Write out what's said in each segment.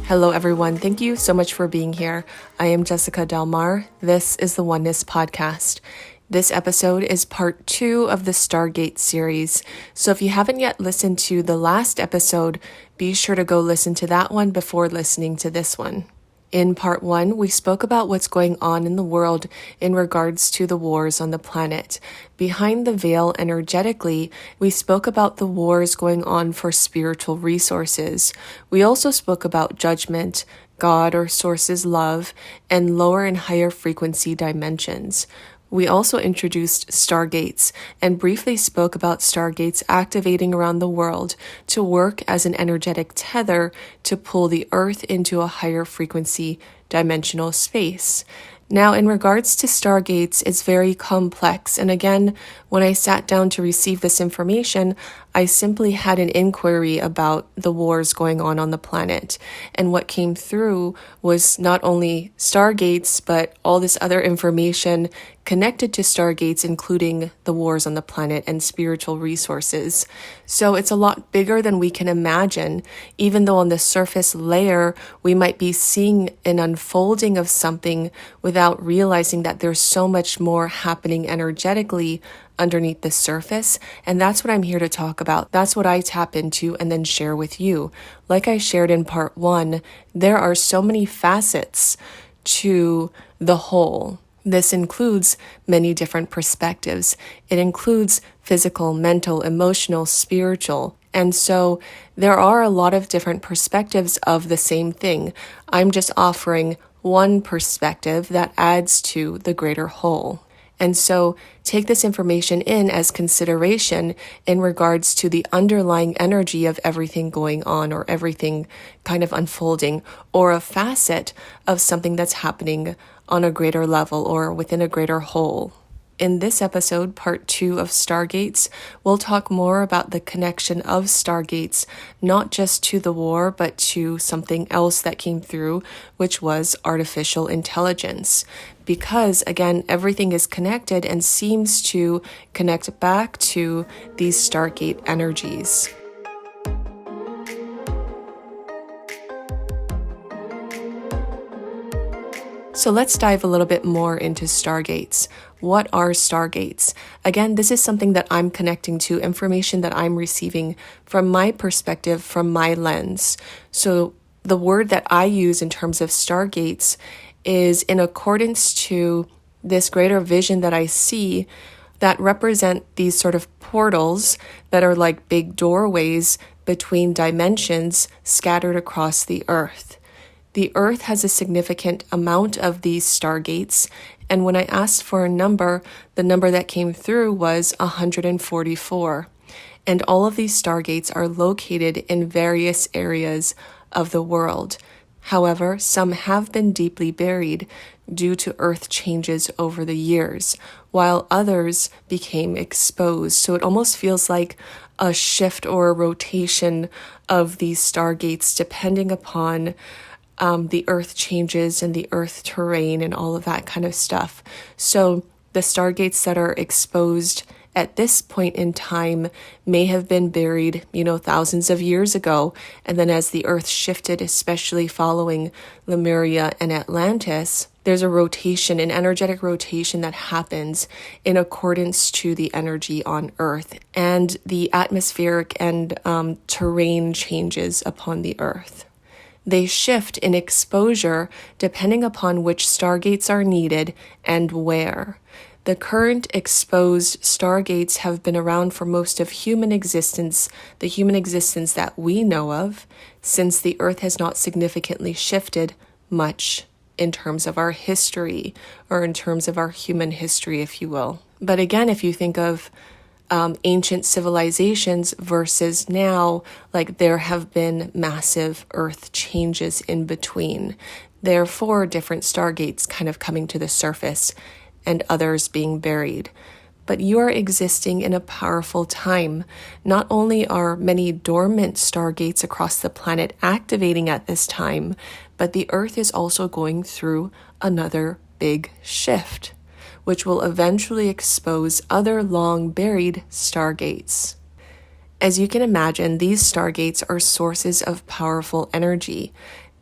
Hello, everyone. Thank you so much for being here. I am Jessica Delmar. This is the Oneness Podcast. This episode is part 2 of the Stargate series. So if you haven't yet listened to the last episode, be sure to go listen to that one before listening to this one. In part 1, we spoke about what's going on in the world in regards to the wars on the planet. Behind the veil energetically, we spoke about the wars going on for spiritual resources. We also spoke about judgment, God or Source's love, and lower and higher frequency dimensions. We also introduced stargates and briefly spoke about stargates activating around the world to work as an energetic tether to pull the Earth into a higher frequency dimensional space. Now, in regards to stargates, it's very complex. And again, when I sat down to receive this information, I simply had an inquiry about the wars going on the planet. And what came through was not only stargates, but all this other information connected to stargates, including the wars on the planet and spiritual resources. So it's a lot bigger than we can imagine, even though on the surface layer, we might be seeing an unfolding of something without realizing that there's so much more happening energetically underneath the surface. And that's what I'm here to talk about. That's what I tap into and then share with you. Like I shared in part 1, there are so many facets to the whole. This includes many different perspectives. It includes physical, mental, emotional, spiritual. And so there are a lot of different perspectives of the same thing. I'm just offering one perspective that adds to the greater whole. And so take this information in as consideration in regards to the underlying energy of everything going on or everything kind of unfolding or a facet of something that's happening on a greater level or within a greater whole. In this episode, part 2 of Stargates, we'll talk more about the connection of Stargates, not just to the war, but to something else that came through, which was artificial intelligence. Because, again, everything is connected and seems to connect back to these Stargate energies. So let's dive a little bit more into stargates. What are stargates? Again, this is something that I'm connecting to, information that I'm receiving from my perspective, from my lens. So the word that I use in terms of stargates is in accordance to this greater vision that I see that represent these sort of portals that are like big doorways between dimensions scattered across the earth. The Earth has a significant amount of these stargates, and when I asked for a number, the number that came through was 144. And all of these stargates are located in various areas of the world. However, some have been deeply buried due to Earth changes over the years, while others became exposed. So it almost feels like a shift or a rotation of these stargates depending upon the earth changes and the earth terrain and all of that kind of stuff. So the stargates that are exposed at this point in time may have been buried, thousands of years ago. And then as the earth shifted, especially following Lemuria and Atlantis, there's a rotation, an energetic rotation that happens in accordance to the energy on earth and the atmospheric and terrain changes upon the earth. They shift in exposure depending upon which stargates are needed and where. The current exposed stargates have been around for most of human existence, the human existence that we know of, since the Earth has not significantly shifted much in terms of our history, or in terms of our human history, if you will. But again, if you think of ancient civilizations versus now, like there have been massive earth changes in between. Therefore, different stargates kind of coming to the surface and others being buried. But you are existing in a powerful time. Not only are many dormant stargates across the planet activating at this time, but the Earth is also going through another big shift, which will eventually expose other long-buried stargates. As you can imagine, these stargates are sources of powerful energy.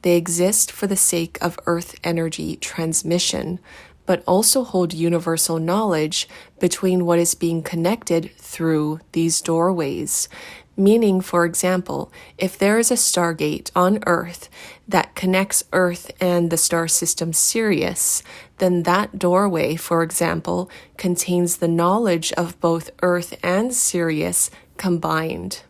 They exist for the sake of Earth energy transmission, but also hold universal knowledge between what is being connected through these doorways. Meaning, for example, if there is a Stargate on Earth that connects Earth and the star system Sirius, then that doorway, for example, contains the knowledge of both Earth and Sirius combined.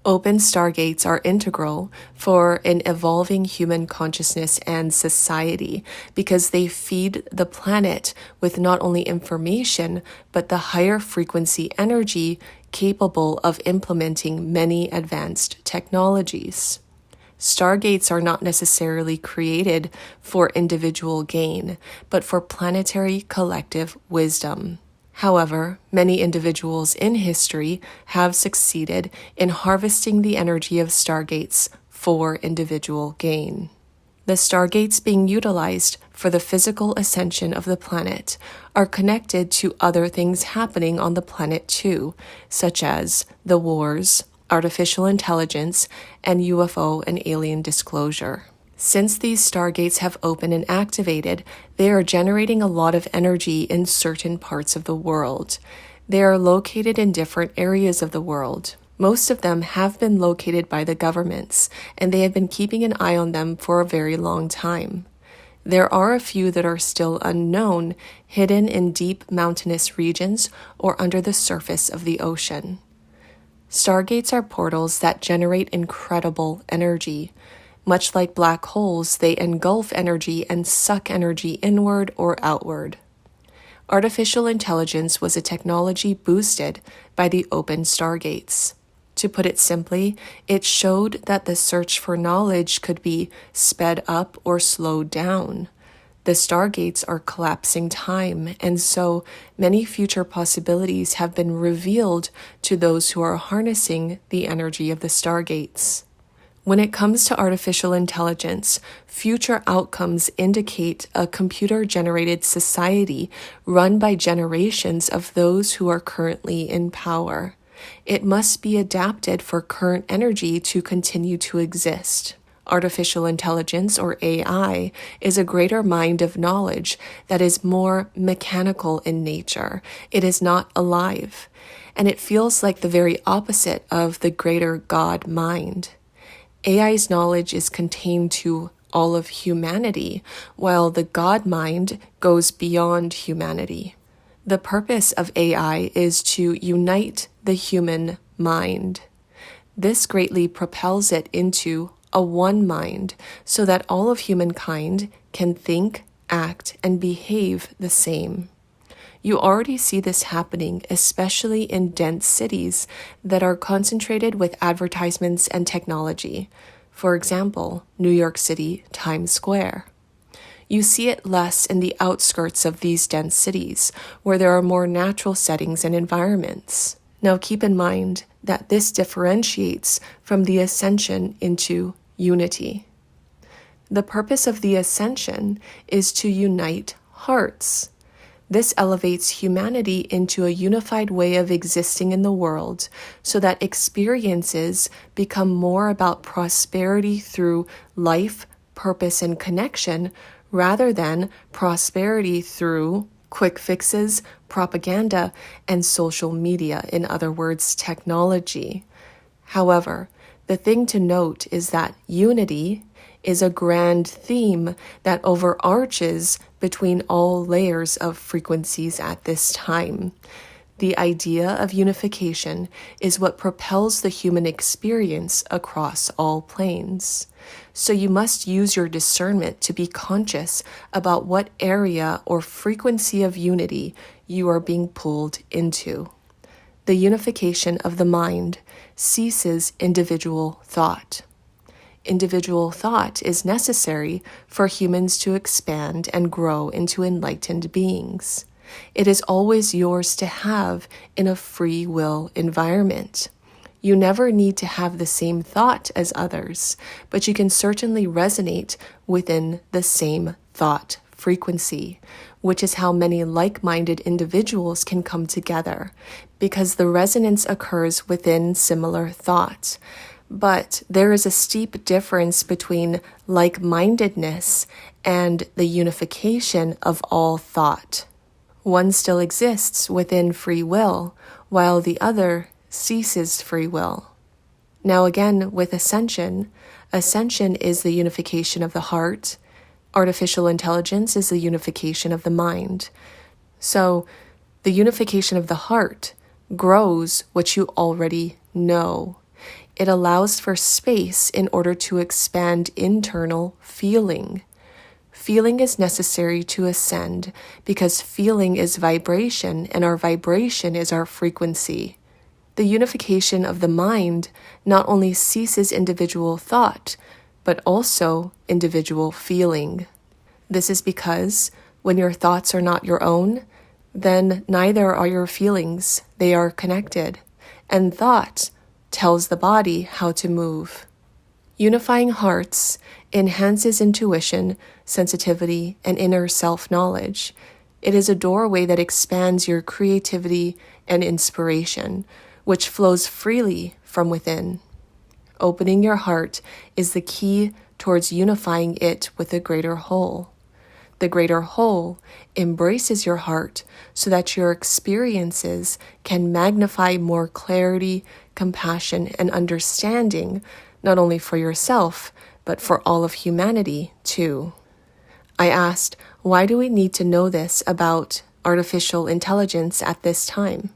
Open stargates are integral for an evolving human consciousness and society because they feed the planet with not only information, but the higher frequency energy capable of implementing many advanced technologies. Stargates are not necessarily created for individual gain, but for planetary collective wisdom. However, many individuals in history have succeeded in harvesting the energy of stargates for individual gain. The stargates being utilized for the physical ascension of the planet are connected to other things happening on the planet too, such as the wars, artificial intelligence, and UFO and alien disclosure. Since these stargates have opened and activated, they are generating a lot of energy in certain parts of the world. They are located in different areas of the world. Most of them have been located by the governments, and they have been keeping an eye on them for a very long time. There are a few that are still unknown, hidden in deep mountainous regions or under the surface of the ocean. Stargates are portals that generate incredible energy. Much like black holes, they engulf energy and suck energy inward or outward. Artificial intelligence was a technology boosted by the open stargates. To put it simply, it showed that the search for knowledge could be sped up or slowed down. The stargates are collapsing time, and so many future possibilities have been revealed to those who are harnessing the energy of the stargates. When it comes to artificial intelligence, future outcomes indicate a computer-generated society run by generations of those who are currently in power. It must be adapted for current energy to continue to exist. Artificial intelligence, or AI, is a greater mind of knowledge that is more mechanical in nature. It is not alive, and it feels like the very opposite of the greater God mind. AI's knowledge is contained to all of humanity, while the God mind goes beyond humanity. The purpose of AI is to unite the human mind. This greatly propels it into a one mind so that all of humankind can think, act, and behave the same. You already see this happening, especially in dense cities that are concentrated with advertisements and technology. For example, New York City, Times Square. You see it less in the outskirts of these dense cities, where there are more natural settings and environments. Now keep in mind that this differentiates from the ascension into unity. The purpose of the ascension is to unite hearts. This elevates humanity into a unified way of existing in the world so that experiences become more about prosperity through life, purpose, and connection rather than prosperity through quick fixes, propaganda, and social media, in other words, technology. However, the thing to note is that unity is a grand theme that overarches between all layers of frequencies at this time. The idea of unification is what propels the human experience across all planes. So you must use your discernment to be conscious about what area or frequency of unity you are being pulled into. The unification of the mind ceases individual thought. Individual thought is necessary for humans to expand and grow into enlightened beings. It is always yours to have in a free will environment. You never need to have the same thought as others, but you can certainly resonate within the same thought frequency, which is how many like-minded individuals can come together, because the resonance occurs within similar thoughts. But there is a steep difference between like-mindedness and the unification of all thought. One still exists within free will, while the other ceases free will. Now again, with ascension is the unification of the heart. Artificial intelligence is the unification of the mind. So the unification of the heart grows what you already know. It allows for space in order to expand internal feeling. Feeling is necessary to ascend because feeling is vibration, and our vibration is our frequency. The unification of the mind not only ceases individual thought, but also individual feeling. This is because when your thoughts are not your own, then neither are your feelings. They are connected. And thought tells the body how to move. Unifying hearts enhances intuition, sensitivity, and inner self-knowledge. It is a doorway that expands your creativity and inspiration, which flows freely from within. Opening your heart is the key towards unifying it with a greater whole. The greater whole embraces your heart so that your experiences can magnify more clarity, compassion, and understanding, not only for yourself, but for all of humanity too. I asked, why do we need to know this about artificial intelligence at this time?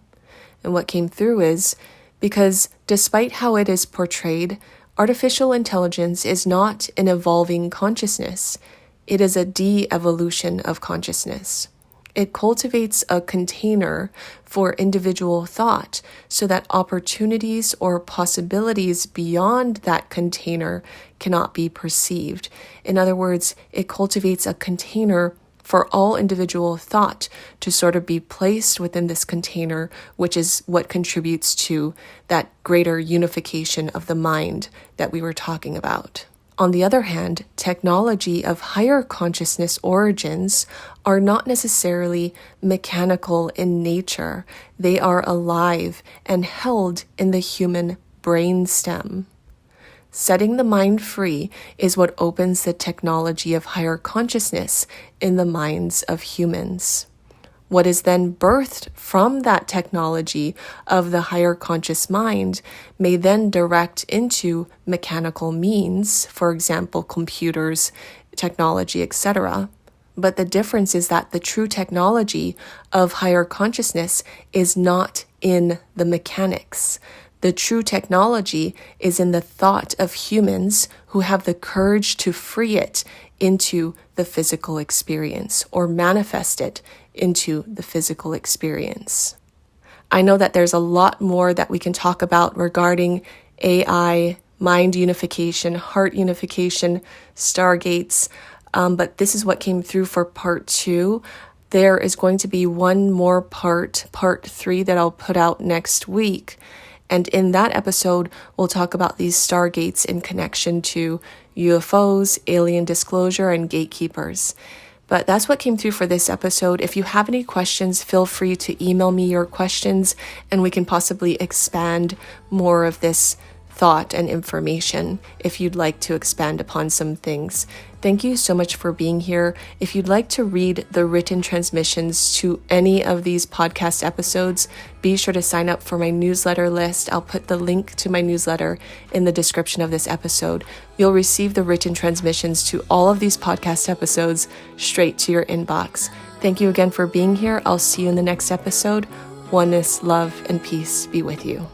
And what came through is, because despite how it is portrayed, artificial intelligence is not an evolving consciousness. It is a de-evolution of consciousness. It cultivates a container for individual thought so that opportunities or possibilities beyond that container cannot be perceived. In other words, it cultivates a container for all individual thought to sort of be placed within this container, which is what contributes to that greater unification of the mind that we were talking about. On the other hand, technology of higher consciousness origins are not necessarily mechanical in nature. They are alive and held in the human brainstem. Setting the mind free is what opens the technology of higher consciousness in the minds of humans. What is then birthed from that technology of the higher conscious mind may then direct into mechanical means, for example, computers, technology, etc. But the difference is that the true technology of higher consciousness is not in the mechanics. The true technology is in the thought of humans who have the courage to free it into the physical experience or manifest it into the physical experience. I know that there's a lot more that we can talk about regarding AI, mind unification, heart unification, stargates, but this is what came through for part 2. There is going to be one more part 3, that I'll put out next week. And in that episode, we'll talk about these stargates in connection to UFOs, alien disclosure, and gatekeepers. But that's what came through for this episode. If you have any questions, feel free to email me your questions, and we can possibly expand more of this thought and information if you'd like to expand upon some things. Thank you so much for being here. If you'd like to read the written transmissions to any of these podcast episodes, be sure to sign up for my newsletter list. I'll put the link to my newsletter in the description of this episode. You'll receive the written transmissions to all of these podcast episodes straight to your inbox. Thank you again for being here. I'll see you in the next episode. Oneness, love, and peace be with you.